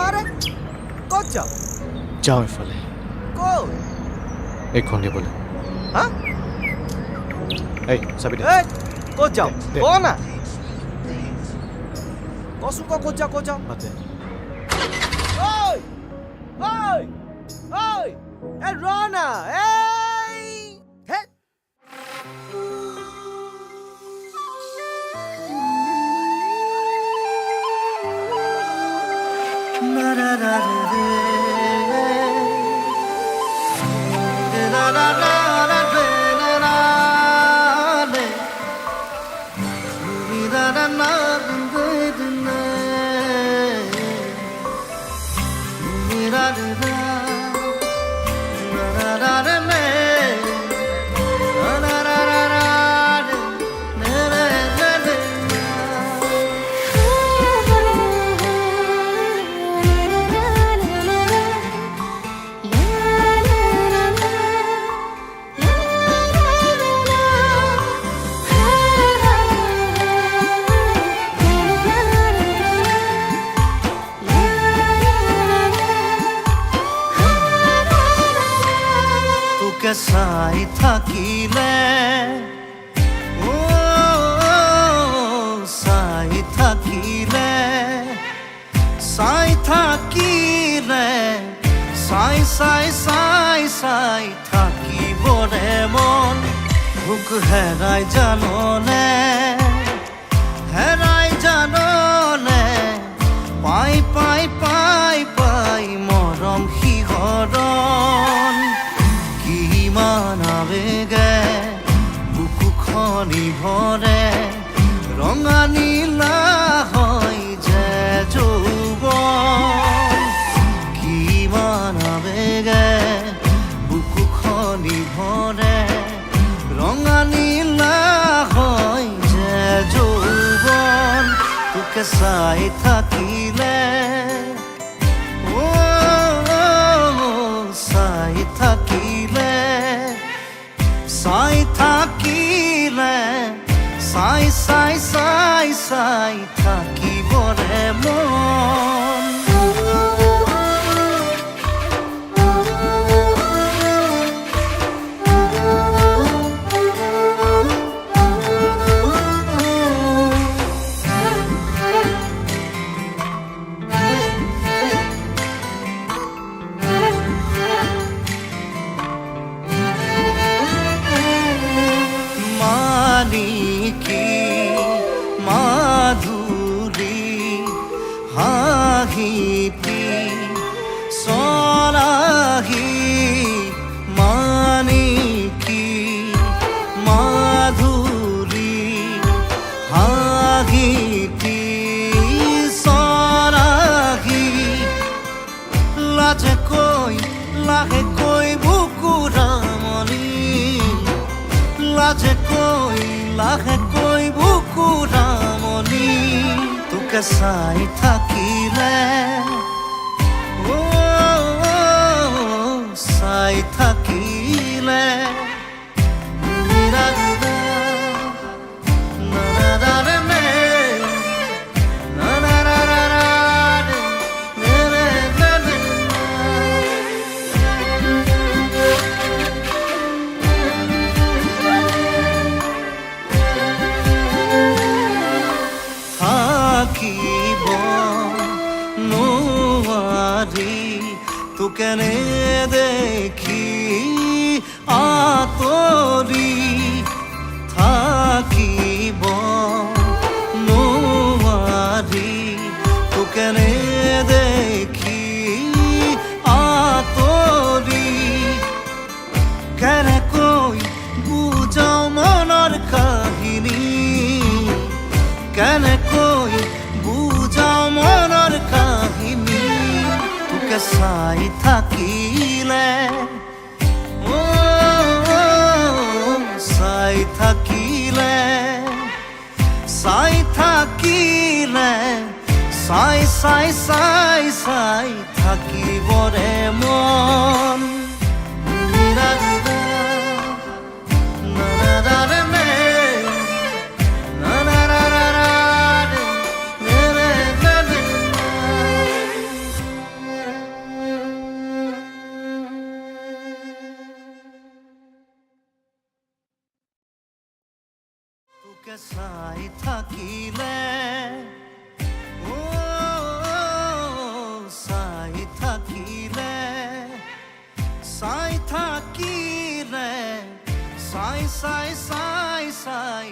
আরে কত যাও যাও এফালে কত এইখনে বলে হ্যাঁ এই চাবি দে এই কত যাও দে। ক না কচোন কত যাও বাদ দে ওই ওই ওই এ র না এই হে তোকে চাই থাকিলে ও চাই থাকিলে চাই থাকিলে চাই চাই চাই চাই থাকিবৰে মন ভোক হেৰাই জাননে হেৰাই জাননে পাই পাই পাই পাই মৰম শিহৰণ কিমান আবেগে বুকুখনি ভৰে ৰঙা নীলা হয় যে যৌৱন কিমান আবেগে বুকুখনি ভৰে ৰঙা নীলা হয় যে যৌৱন তোকে চাই থাকিলে চাই থাকিলে চাই থাকিলে চাই চাই চাই চাই থাকিবৰে মন মানিকি মাধুৰী হাহিতি সৰাহি মানিকি মাধুৰী হাহিতি সৰাহি লাজে কৈ বুকুৰামণি লাজে কৈ বুকুৰামণি তোকে চাই থাকিলে চাই থাকিলে থাকিব নোৱাৰি তোকে নেদেখি আঁতৰি থাকিব নোৱাৰি তোকে নেদেখি আঁতৰি কেনেকৈ বুজাও মনৰ কাহিনী কেনেকৈ বুজাও মনৰ কাহিনী তোকে চাই থাকিলে চাই থাকিলে চাই থাকিলে চাই চাই চাই চাই থাকিবৰে মন তোকে চাই থাকিলে চাই থাকিলে চাই থাকিলে চাই চাই চাই চাই